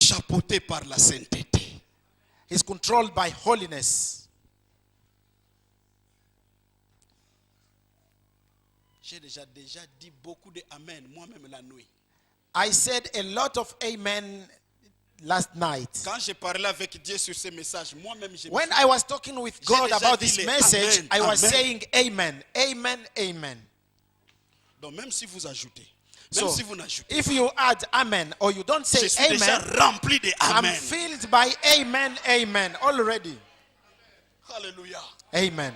chapeauté par la sainteté. He's controlled by holiness. J'ai déjà dit beaucoup de amen moi-même la nuit. I said a lot of amen last night. Quand j'ai parlé avec Dieu sur ce message, moi-même je When I was talking with God déjà about dit this les message, amen, I was amen. saying amen, amen, amen. Donc même si vous ajoutez, So, même si vous n'ajoutez, if you add amen or you don't je say suis déjà amen, rempli de I'm amen. filled by amen, amen already. Alléluia. Amen.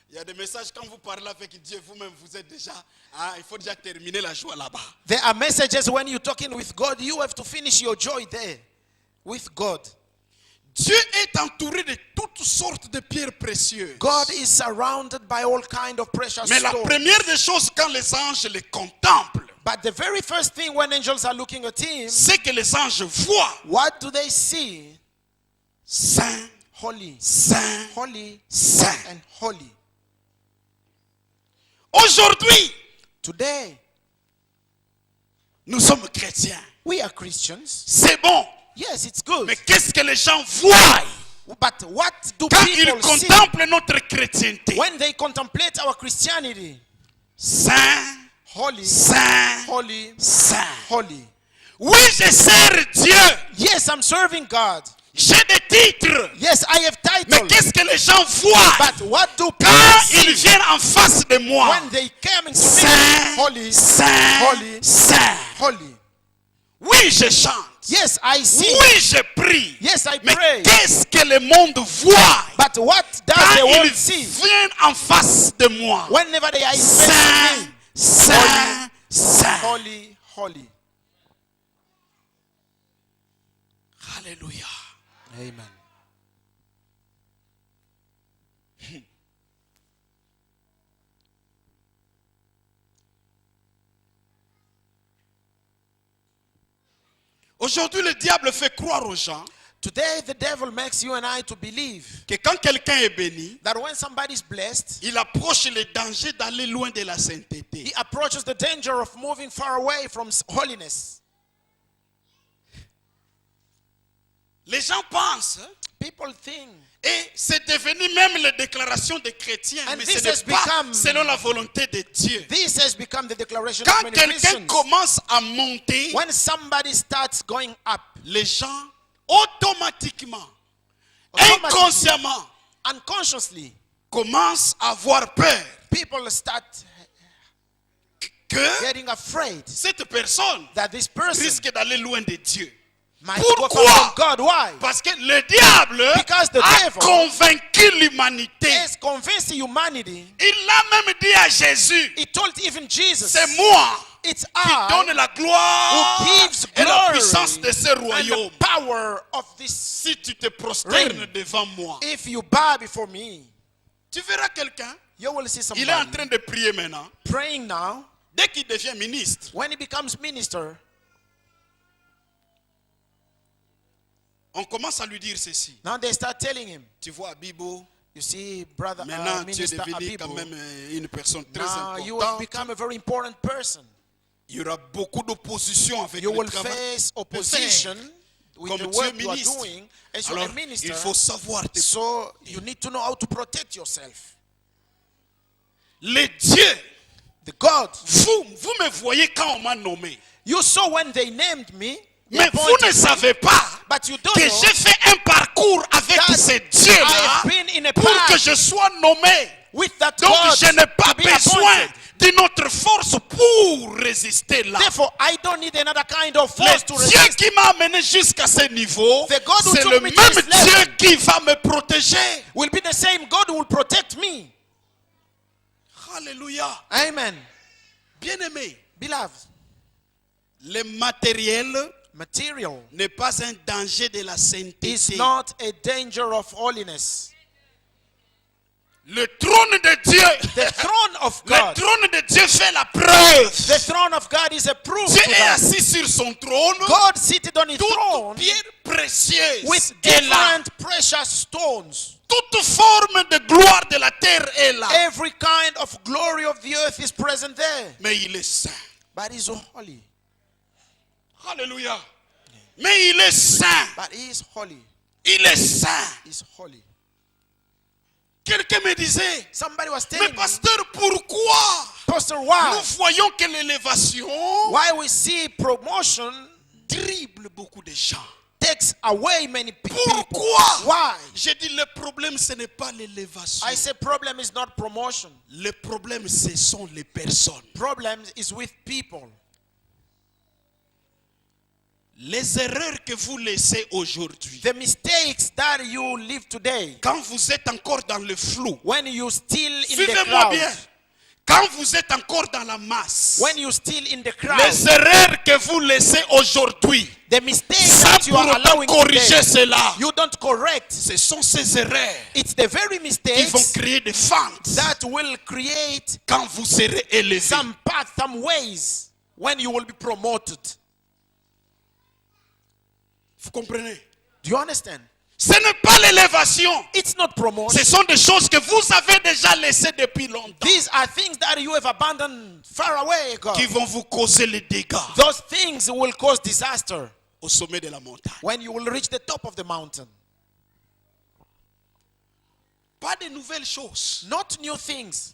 Il y a des messages quand vous parlez avec Dieu, vous-même vous êtes déjà, il faut déjà terminer la joie là-bas. There are messages when you're talking with God, you have to finish your joy there with God. Dieu est entouré de toutes sortes de pierres précieuses. God is surrounded by all kind of precious Mais la stones. première des choses quand les anges les contemplent, But the very first thing when angels are looking at him, c'est que les anges voient what do they see? Saint, Holy, Saint, holy, Saint. and holy. Aujourd'hui, Today, nous sommes chrétiens. we are Christians. C'est bon. Yes, it's good. Mais qu'est-ce que les gens voient But what do quand ils people see contemplent notre chrétienté? when they contemplate our Christianity? Saint, Holy, Saint, holy, Saint. holy. Oui, je sers Dieu. Yes, I'm serving God. J'ai des titres. Yes, I have Mais titles. qu'est-ce que les gens voient But what do people quand ils see viennent en face de moi? when they come into me? Saint, Holy, Saint, holy, Saint. holy. Oui, je chante. Yes, I see. Oui, je prie. Yes, I Mais pray. qu'est-ce que le monde voit But what does quand the ils world see viennent en face de moi? whenever they are Saint, facing me? Saint, Saint. Holy, holy. Alléluia. Amen. Aujourd'hui, le diable fait croire aux gens Today, the devil makes you and I to believe que quand quelqu'un est béni, that when somebody is blessed, il approche le danger d'aller loin de la sainteté. he approaches the danger of moving far away from holiness. Les gens pensent, People think, et c'est devenu même les déclarations des chrétiens, And mais this ce has n'est pas become- selon la volonté de Dieu. this has become the declaration Quand of many quelqu'un Christians. commence à monter, When somebody starts going up, les gens automatiquement, Automatically. inconsciemment, unconsciously, commencent à avoir peur people start que getting afraid cette personne that this person risque d'aller loin de Dieu. might go far Pourquoi? from God. Why? Parce que le diable Because the a devil convaincu l'humanité. Has convinced humanity. Il l'a même dit à Jésus, He told even Jesus, c'est moi it's qui I donne la gloire who gives et la glory puissance de ce and royaume. the power of this. Si tu te prosternes Reign. devant moi, If you bow before me, tu verras quelqu'un, you will see il est en somebody train de prier maintenant. praying now. Dès qu'il devient ministre, When he becomes minister, on commence à lui dire ceci. now they start telling him, Tu vois, Abibo, you see, brother, maintenant tu es minister devenu quand Abibo, même une personne très now you have importante. become a very important person. Il y aura beaucoup d'opposition avec You le will travail. face opposition with Comme the tu es work you are ministre, doing as you're alors a minister. il faut savoir te So you need to know how to protect yourself. Le Dieu, The God, vous me voyez quand on m'a nommé. you saw when they named me, they Mais vous appointed ne me, savez pas but you don't que know j'ai fait un parcours avec that ce I Dieu-là have been in a pour que path je sois nommé. with that Donc God je n'ai pas to be besoin appointed. de notre force pour résister là. Therefore, I don't need another kind of force to Le Dieu resist. qui m'a amené jusqu'à ce niveau, The God who c'est took le me to même this level Dieu qui va me protéger. Will be the same God who will protect me. Alléluia. Amen. Bien-aimé, Beloved, le matériel material n'est pas un danger de la sainteté. is not a danger of holiness. Le trône de Dieu, The throne of le God, trône de Dieu fait la preuve. the throne of God is a proof Dieu to est that. assis sur son trône. God seated on his Toute throne pierre précieuse with est là. different precious stones. Toute forme de gloire de la terre est là. Every kind of glory of the earth is present there. Mais il est saint. But he's holy. Alléluia. Mais il est saint. But he is holy. Il est saint. He is holy. Quelqu'un me disait, Somebody was mais telling me, pasteur, pourquoi Pastor, nous why? voyons que l'élévation Why we see promotion dribble beaucoup de gens? takes away many people. Pourquoi? Why? J'ai dit, le problème, ce n'est pas l'élévation. I say problem is not promotion. Le problème, ce sont les personnes. Problem is with people. Les erreurs que vous laissez aujourd'hui, The mistakes that you live today, quand vous êtes encore dans le flou, when you still in the suivez-moi crowd, bien, quand vous êtes encore dans la masse, when you still in the crowd, les erreurs que vous laissez aujourd'hui, the mistakes sans that you pour are autant allowing corriger today, cela, you don't correct. ce sont ces erreurs It's the very qui vont mistakes créer des fentes that will create quand vous serez élevé. some paths, some ways when you will be promoted. Vous comprenez? Do you understand? Ce n'est pas l'élévation. It's not Ce promotion. sont des choses que vous avez déjà laissées depuis longtemps These are things that you have abandoned far away ago. qui vont vous causer les dégâts Those things will cause disaster au sommet de la montagne. when you will reach the top of the mountain. Pas de nouvelles choses. Not new things,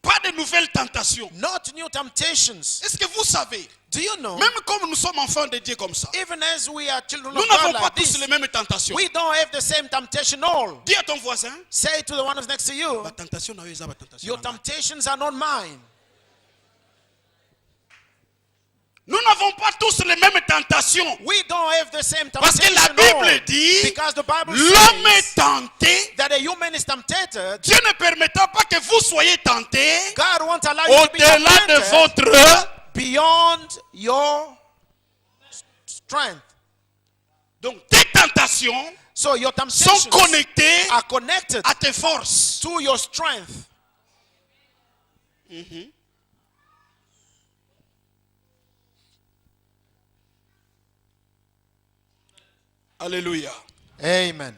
Pas de nouvelles tentations. not new temptations. Est-ce que vous savez, Do you know? même comme nous sommes enfants de Dieu comme ça, Even as we are children nous of n'avons God pas like tous this, les mêmes tentations. we don't have the same temptation all. Dis à ton voisin, Say to the one who's next to you, ma tentation n'a pas tentation. your temptations are not mine. Nous n'avons pas tous les mêmes tentations. We don't have the same Parce que temptation la all. Bible dit, Because the Bible l'homme est says tenté. that a human is tempted. Dieu ne permettra pas que vous soyez tentés God won't allow you to be au-delà de tempted votre... beyond your strength. Donc tes tentations So your sont temptations connectées are connected à tes forces. to your strength. Alléluia. Amen.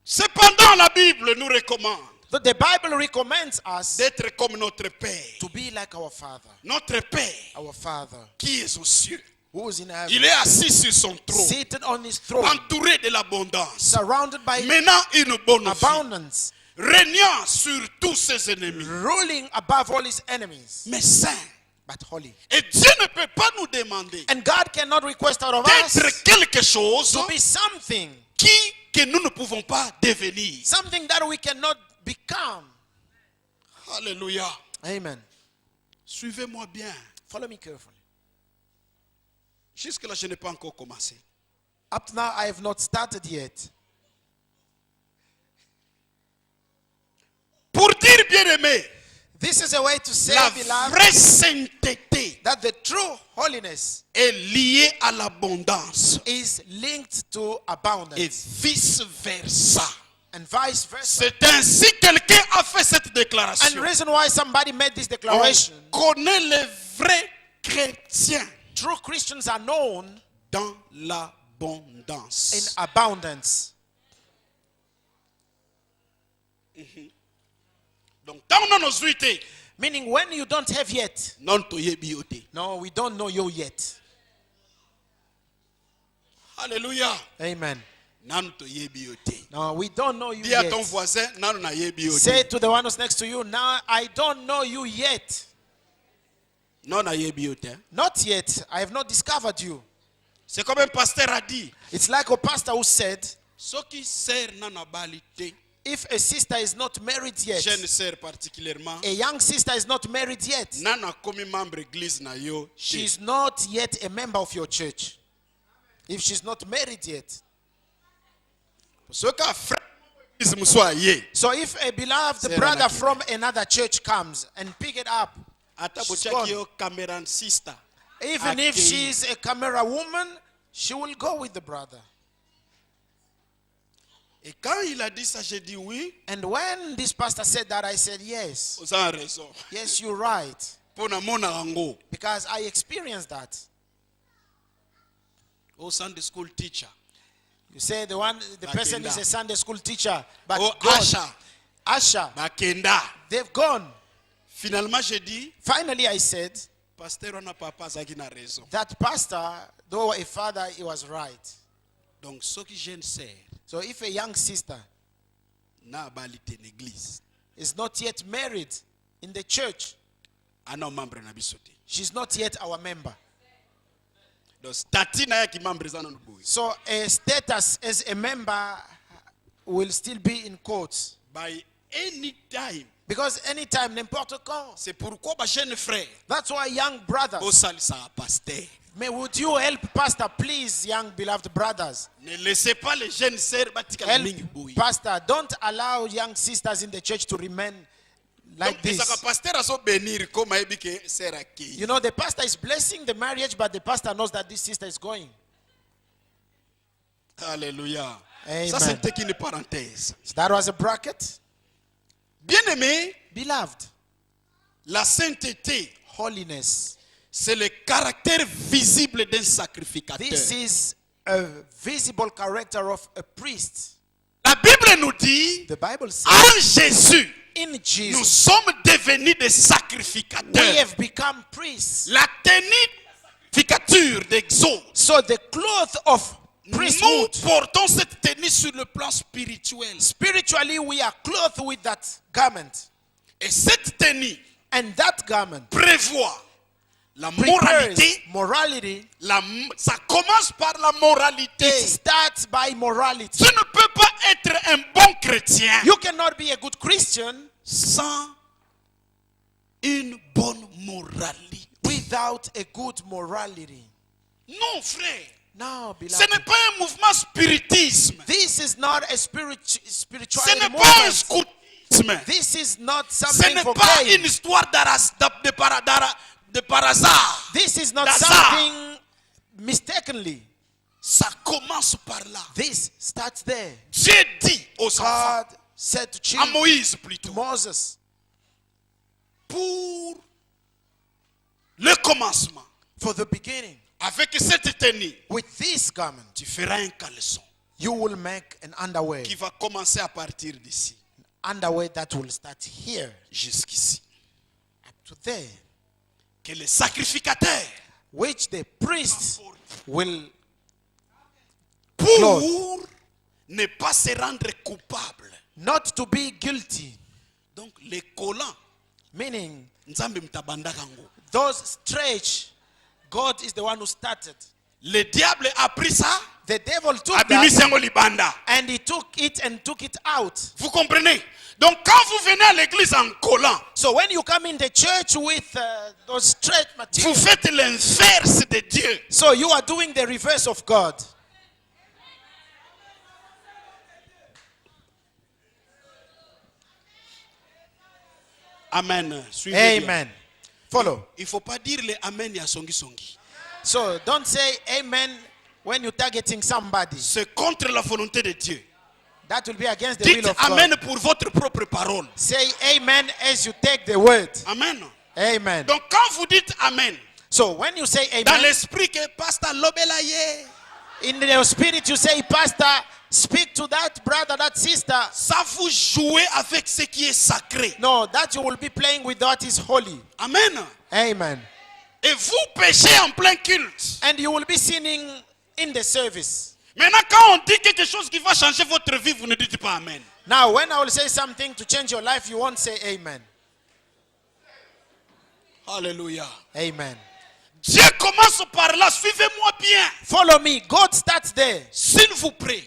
Cependant, la Bible nous recommande But the Bible recommends us d'être comme notre Père. to be like our Father. Notre Père Our Father qui est aux cieux. who is in heaven, Il est assis sur son trône, seated on his throne, entouré de l'abondance, surrounded by menant une bonne vie, abundance, régnant sur tous ses ennemis, ruling above all his enemies, mais saint. but holy. Et Dieu ne peut pas nous demander And God cannot request out of us d'être quelque chose to be something, que nous ne pouvons pas devenir. something that we cannot become. Alléluia. Amen. Suivez-moi bien. Follow me carefully. Jusque-là, je n'ai pas encore commencé. Up to now, I have not started yet. Pour dire bien-aimé, This is a way to say, la beloved, vraie sainteté that the true holiness est liée à l'abondance is linked to et abundance vice-versa. and vice versa. C'est ainsi que quelqu'un a fait cette And déclaration. the reason why somebody made this On declaration, connaît les vrais chrétiens true Christians are known dans in l'abondance. abundance. Donc, dans nos uité, Meaning when you don't have yet, non toyebi yo te. no, we don't know you yet. Alléluia. Amen. Nan toyebi yo te. No, we don't know you Dis à ton yet. voisin, nan na yebi yo Say te. to the one who's next to you, now I don't know you yet. Non na yebi yo te. Not yet. I have not discovered you. C'est comme un pasteur a dit, It's like a pastor who said, ceux qui servent nan abali te, if a sister is not married yet, jeune sœur particulièrement, a young sister is not married yet, nan na komi membre église na yo te. she's not yet a member of your church. If she's not married yet. Ceux qui a frère église mswa ye. So if a beloved Sarah brother Nakina. from another church comes and pick it up, Ata She's bochaki gone. yo Cameroon sister. even if Okay. she's a camera woman, she will go with the brother. Et quand il a dit ça, j'ai dit oui, And when this pastor said that, I said, yes. vous avez raison. Yes, you're right. Pour na mona yango, Because I experienced that. au Sunday school teacher. You say the person Bakenda. is a Sunday school teacher, but Oh, God, Asha. Asha, Bakenda. They've gone. Finalement, j'ai dit, Finally, I said pasteur, on n'a papa, ça qui n'a raison. that pastor, though a father, he was right. Donc, ceux qui jeune sœur, So if a young sister n'a pas l'été l'église, is not yet married in the church, un membre n'a pas sauté. she's not yet our member. Donc, statut n'a qui membre ça non boui. So a status as a member will still be in court. By any time, Because anytime, n'importe quand. c'est pourquoi ma jeune frère, That's why young brothers, au salut ça pasteur. may would you help pastor, please, young beloved brothers. Ne laissez pas les jeunes sœurs bâtir la Help ligne boui. pastor. Don't allow young sisters in the church to remain like Donc, this. ça pasteur a so bénir comme il dit que sœur accueilli. You know, the pastor is blessing the marriage, but the pastor knows that this sister is going. Alléluia. Amen. Ça c'était qu'une parenthèse. So that was a bracket. Bien-aimé, Beloved, la sainteté, holiness. c'est le caractère visible d'un sacrificateur. This is a visible character of a priest. La Bible nous dit, The Bible says, en Jésus, in nous Jesus, sommes devenus des we sacrificateurs. have become priests. La tenue de sacrificature d'exode. So the cloth of Nous priesthood, portons cette tenue sur le plan spirituel. spiritually we are clothed with that garment. Et cette tenue And that garment prévoit la prepares moralité. morality. Ça commence par la moralité. It starts by morality. Tu ne peux pas être un bon chrétien You cannot be a good Christian sans une bonne moralité. without a good morality. Non, frère. No, Ce beloved. n'est pas un mouvement spiritisme. This is not a Ce spirituality n'est pas un movement. scoutisme. This is not Ce something n'est for pas gain. une histoire de par hasard. This is not D'hasard. something mistakenly. Ça commence par là. This starts there. Dieu dit aux enfants, God said to à children, Moïse to plutôt, Moses, pour le commencement, for the beginning, avec cette tenue, with this garment, tu feras un caleçon you will make an underwear. qui va commencer à partir d'ici Underwear that will start here jusqu'ici. up to there, Que les sacrificateurs, which the priest will, pour ne pas se rendre coupable. not to be guilty, Donc les collants, meaning nzambe mtabandaka ngo. those stretch, God is the one who started. Le diable a pris ça, The devil took abimisi that yango libanda. and he took it and took it out. Vous comprenez? Donc quand vous venez à l'église en collant, So when you come in the church with those stretch vous material, faites l'inverse de Dieu. so you are doing the reverse of God. Amen. Suivez bien. Amen. Follow. Il faut pas dire le amen ya songi songi. So don't say amen when you're targeting somebody. C'est contre la volonté de Dieu. That will be against the Dites will of amen God. pour votre propre parole. Say amen as you take the word. Amen. Amen. Donc quand vous dites amen, So when you say dans amen, l'esprit que pasteur Lobelaye, in the spirit you say, Pastor, speak to that brother, that sister. ça vous jouez avec ce qui est sacré. No, that you will be playing with what is holy. Amen. Amen. Et vous péchez en plein culte. And you will be sinning in the service. Maintenant, quand on dit quelque chose qui va changer votre vie, vous ne dites pas amen. Now, when I will say something to change your life, you won't say amen. Alléluia. Amen. Dieu commence par là. Suivez-moi bien. Follow me. God starts there. S'il vous plaît.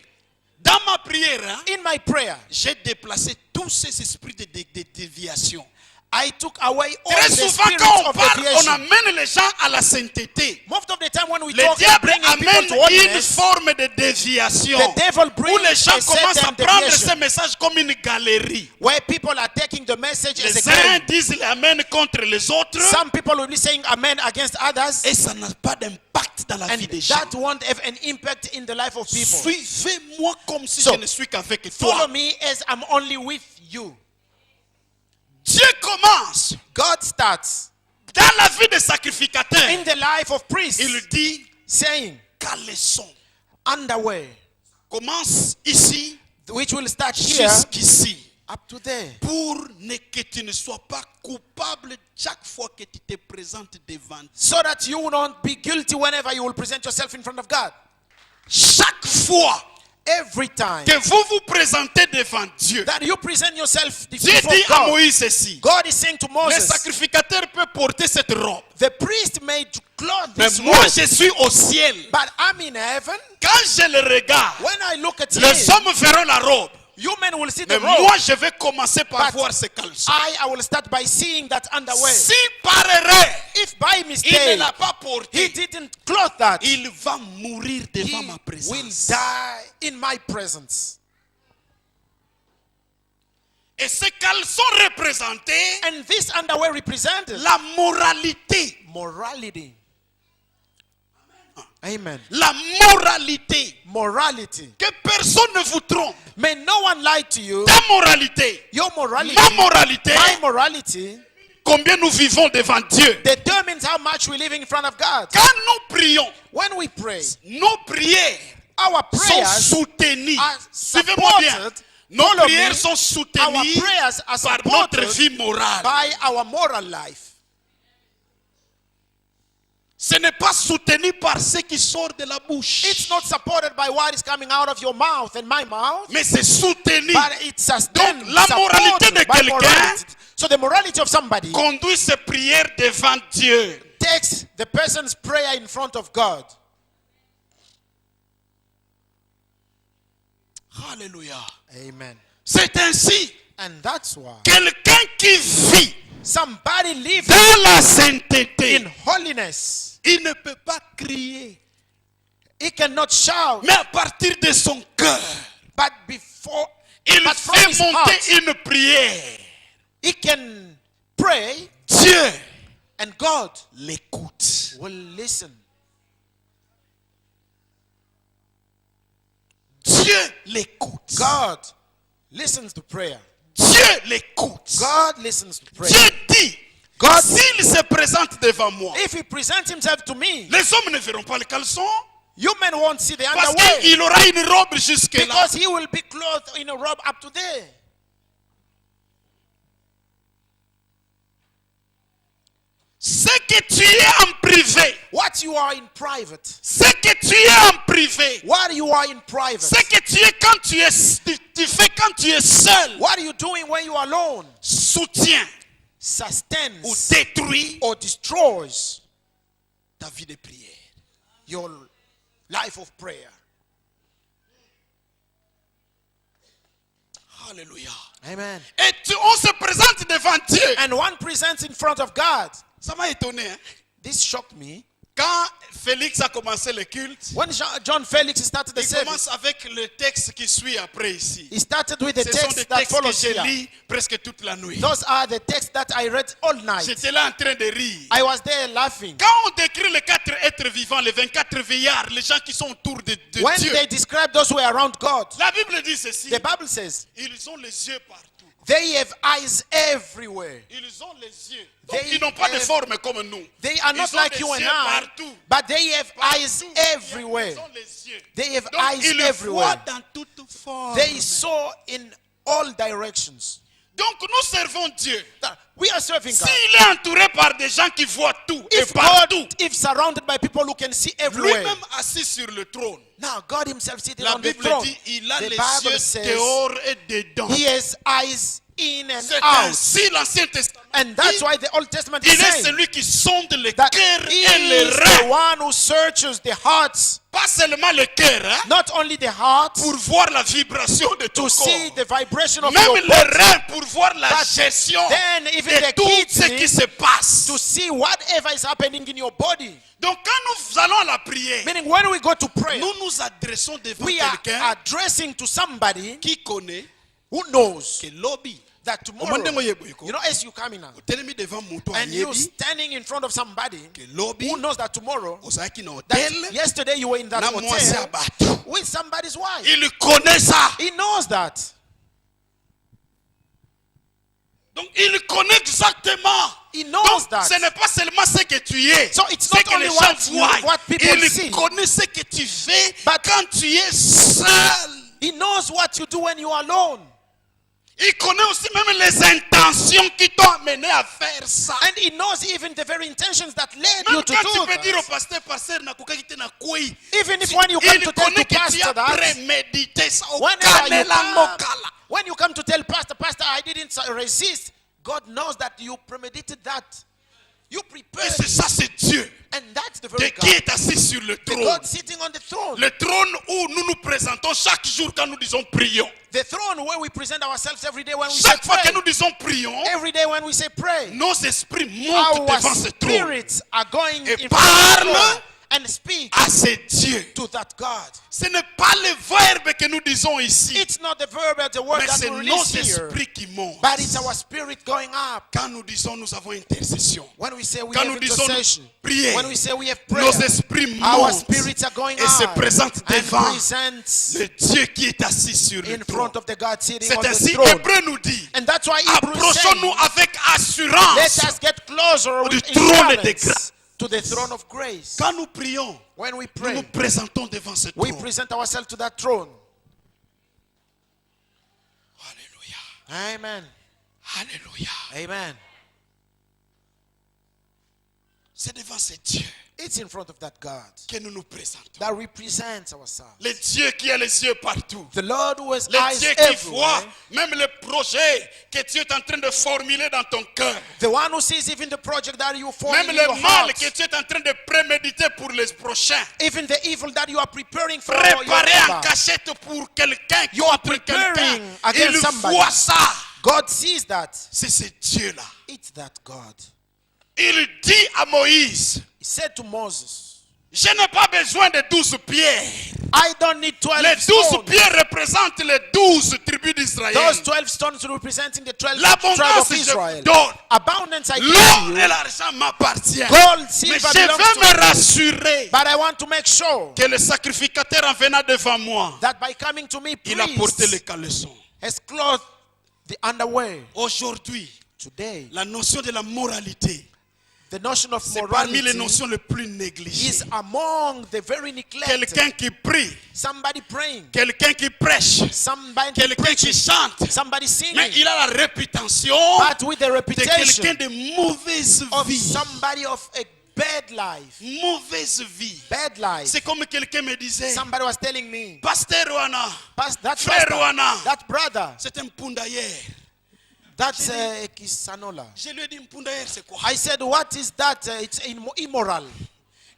Dans ma prière, hein, In my prayer, j'ai déplacé tous ces esprits de déviation. I took away all Très the souvent, spirits quand on of parle, on deviation. amène les gens à la sainteté. Most of the time when we Le talk, we diable bring people amène to une holiness. forme de déviation The devil où brings les gens a commencent à certain prendre deviation. ces messages comme une galerie. Where people are taking the message as Les a uns game. disent l'amen contre les autres Some people will be saying amen against others, et ça n'a pas d'impact dans la and vie des gens. that won't have an impact in the life of people. Suivez-moi comme si So, je ne suis qu'avec Follow toi. me as I'm only with you. Dieu commence God starts dans la vie des sacrificateurs. in the life of priests, Il dit saying caleçon. underwear, Commence ici which will start here jusqu'ici. up to there. Pour que tu ne sois pas coupable chaque fois que tu te présentes devant Dieu. So that you will not be guilty whenever you will present yourself in front of God. Chaque fois Every time que vous vous présentez devant Dieu, that you present yourself Dieu before dit à God, Moïse ceci. God is saying to Le Moses, sacrificateur peut porter cette robe. the priest made to clothe Mais this moi, robe, je suis au ciel. but I'm in heaven. Quand je le regarde, When I look at les him, hommes verront la robe. you men will see Mais the robe. moi, je vais commencer par But voir ce caleçon. I will start by seeing that underwear. Si par erreur, If by il ne mistake l'a pas he porté, didn't clothe that, il va mourir devant he ma will présence. die in my presence. Et ce caleçon représentait And this underwear represented la moralité. morality. Amen. La moralité. Morality. Que personne ne vous trompe. May no one lie to you. Ta moralité, Your morality, ma moralité, my morality, combien nous vivons devant Dieu. determines how much we live in front of God. Quand nous prions, When we pray, nos prières our sont prayers soutenues. are Suivez-moi bien. supported. Nos Follow prières me. sont Our soutenues prayers are par notre supported vie morale. by our moral life. Ce n'est pas soutenu par ce qui sort de la bouche. It's not supported by what is coming out of your mouth and my mouth, Mais c'est soutenu. but it's sustained, Donc, la moralité supported de by quelqu'un morality. So the morality of somebody Conduit ses prières devant Dieu. takes the person's prayer in front of God. Alléluia. Amen. C'est ainsi. And that's why Quelqu'un qui vit somebody living dans la sainteté, in holiness, il ne peut pas crier. he cannot shout, Mais à partir de son cœur, but il from fait his monter heart, une prière. he can pray, Dieu and God l'écoute. will listen. Dieu l'écoute. God listens to prayer. Dieu l'écoute. God listens to prayer. Dieu dit, God, s'il se présente devant moi, if he presents himself to me, les hommes ne verront pas le caleçon you men won't see the parce underwear, qu'il aura une robe jusque-là. because he will be clothed in a robe up to there. Ce que tu es en privé, What you are in private, ce que tu es en privé, what you are in private, ce que tu es quand tu fais quand tu es seul, what are you doing when you are alone, soutient ou sustains détruit or destroys ta vie de prière. your life of prayer. Alléluia. Amen. Et on se présente devant Dieu. And one presents in front of God. Ça m'a étonné. Hein? This shocked me. Quand Félix a commencé le culte, When John Felix started the il service, commence avec le texte qui suit après ici. he started with the Ce sont des text that textes que follows je here. lis presque toute la nuit. Those are the texts that I read all night. J'étais là en train de rire. I was there laughing. Quand on décrit les 4 êtres vivants, les 24 veillards, les gens qui sont autour de When Dieu, they describe those who are around God, la Bible dit ceci. the Bible says Ils ont les yeux partout. they have eyes everywhere. Ils ont les yeux. Donc, They ils n'ont pas de have- forme comme nous. They are not Ils ont like les you and yeux I, partout. but they have eyes Partout. everywhere. Ils ont les yeux. They have Donc, eyes ils voient everywhere. dans toutes formes. They saw in all directions. Donc, nous servons Dieu. We are serving God. S'il est entouré par des gens qui voient tout et If partout, God, if surrounded by people who can see everywhere, lui-même assis sur le trône, now God himself sitting la on the Bible throne, dit il a the les Bible yeux says dehors et dedans. he has eyes in and C'est out. ainsi l'Ancien Testament. And that's dit, why the Old Testament is il est saying celui qui sonde le that cœur he et les is reins. the one who searches the hearts, Pas seulement le cœur, hein, not only the heart, pour voir la vibration de ton to see corps. the vibration of Même your les body, reins pour voir la but gestion then even de the tout ce kidney qui se passe. to see whatever is happening in your body. Donc quand nous allons à la prière, Meaning when we go to prayer, nous nous adressons devant we are quelqu'un addressing to somebody qui connaît who knows que lobby. that tomorrow, Omondenge yeboyiko. you know, as you come in now, Utelemi devant moto and you ayebi standing in front of somebody que lobby who knows that tomorrow, ozalaki na that hotel yesterday you were in that na mwasi ya hotel bato. with somebody's wife. Il connaît ça. He knows that. Donc il connaît exactement. He knows Donc that. ce n'est pas seulement ce que tu es, So it's ce not que only les what gens you- voient. what people Il see. connaît ce que tu fais But- quand tu es seul. He knows what you do when you are alone. Il connaît aussi même les intentions qui t'ont amené à faire ça. And he knows even the very intentions that led Même you to quand do tu peux dire au that. pasteur, nakuka kite na koi. Even if when you come Il to tell connaît to que tu pastor as that, prémédité ça. when you come to tell pastor, I didn't resist. God knows that you premeditated that. You Et prepared. c'est ça, c'est Dieu. And that's the De very qui God. est assis sur le The trône. God sitting on the throne. Le trône où nous nous présentons chaque jour quand nous disons prions. The throne where we present ourselves every day when we say Chaque fois que pray. nous disons prions, Every day when we say pray. nos esprits montent Our devant ce trône. spirits are going Et in front of the parlent throne and speak à ce Dieu. to that God. Ce n'est pas le verbe que nous disons ici, It's not the verb or the word mais that c'est we nos release here, esprits qui montent. but it's our spirit going up. Quand nous disons nous avons intercession, When we say we quand have nous disons intercession, prier, when we say we have prayer, nos esprits our montent spirits are going et se up présentent and devant presents le Dieu qui est assis sur le in trône. front of the God sitting C'est on the ainsi throne. Hébreu nous dit, And that's why Hebrews approchons-nous says, avec let assurance us get closer du with trône de assurance grâce. to the throne of grace. Quand nous prions, When we nous nous pray, présentons devant ce we trône. present ourselves to that throne. Alléluia. Amen. Alléluia. Amen. C'est devant ce Dieu It's in front of that God que nous nous présentons. that represents ourselves. Le Dieu qui a les yeux partout. The Lord who has Le eyes Dieu qui voit everywhere. même le projet que Dieu est en train de formuler dans ton cœur. The one who sees even the project that you form Même in your le mal heart. que tu es en train de préméditer pour les prochains. Even the evil that you are preparing for your Préparé en neighbor. cachette pour quelqu'un. You are contre quelqu'un. preparing against Il somebody. voit ça. God sees that. C'est ce Dieu-là. It's that God. Il dit à Moïse, He said to Moses, je n'ai pas besoin de 12 pierres. I don't need 12 Les 12 stones. pierres représentent les 12 tribus d'Israël. Those 12 stones representing the 12 tribes L'abondance, of je Israel. donne. Abundance I L'or give et you. l'argent m'appartiennent. Gold, Mais silver je belongs veux to me you. rassurer But I want to make sure que le sacrificateur en venant devant moi, that by coming to me, il a porté les priest caleçons. has clothed the underwear. Aujourd'hui, Today, la notion de la moralité, the notion of c'est parmi les morality notions les plus is négligées. among the very neglected. Quelqu'un qui prie, Somebody praying, quelqu'un qui prêche, somebody quelqu'un qui preaching, chante, somebody mais singing, il a la réputation but with the de reputation quelqu'un de mauvaise of vie. somebody of a bad life. Mauvaise vie. Bad life. C'est comme quelqu'un me disait, Somebody was telling me, Pasteur Wana, that Frère pastor, Wana, that brother, c'est un pundailleur. that's Kisanola. Je lui ai dit, pundailleur, c'est quoi? I said, what is that? It's immoral.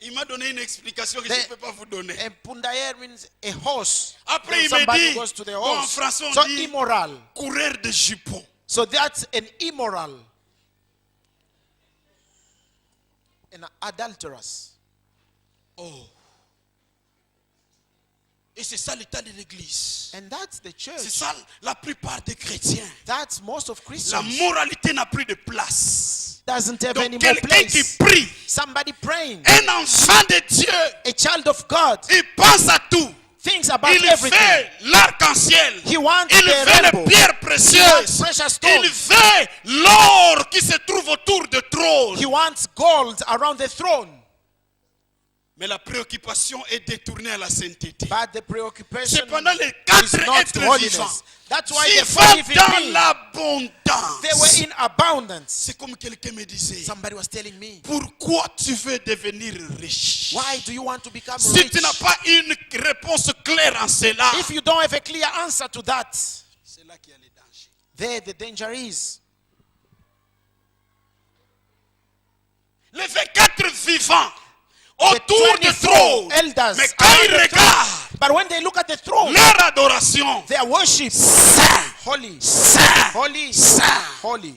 Il m'a donné une explication que je ne peux pas vous donner. A pundayer means a horse. Après, When il me somebody dit, goes to the bon, en horse. français, on So dit immoral. coureur de jupons. So that's an immoral. An adulterous. Oh. Et c'est ça l'état de l'église. And that's the C'est church. ça la plupart des chrétiens. That's most of La Christians. moralité n'a plus de place. Doesn't have Donc any more quelqu'un qui place. prie, Somebody praying. un enfant de Dieu, A child of God il pense à tout. thinks about Il everything. fait l'arc-en-ciel. He wants Il the fait les rainbow. pierres He wants précieuses. precious Il stones. fait l'or qui se trouve autour du trône. He wants gold around the throne. Mais la préoccupation est détournée à la sainteté. But the preoccupation Cependant, les is quatre not êtres holiness. vivants That's why the vivaient living dans beings, l'abondance. they were in abundance. C'est comme quelqu'un me disait, Somebody was telling me, pourquoi tu veux devenir riche? why do you want to become Si rich? tu n'as pas une réponse claire en cela, If you don't have a clear answer to that, c'est là qu'il y a le danger. there the danger is. Les 24 vivants The autour du 24 trône, elders mais quand around ils the throne. regardent But when they look at the throne, leur adoration, their worship, Saint, holy, Saint, holy, Saint, holy.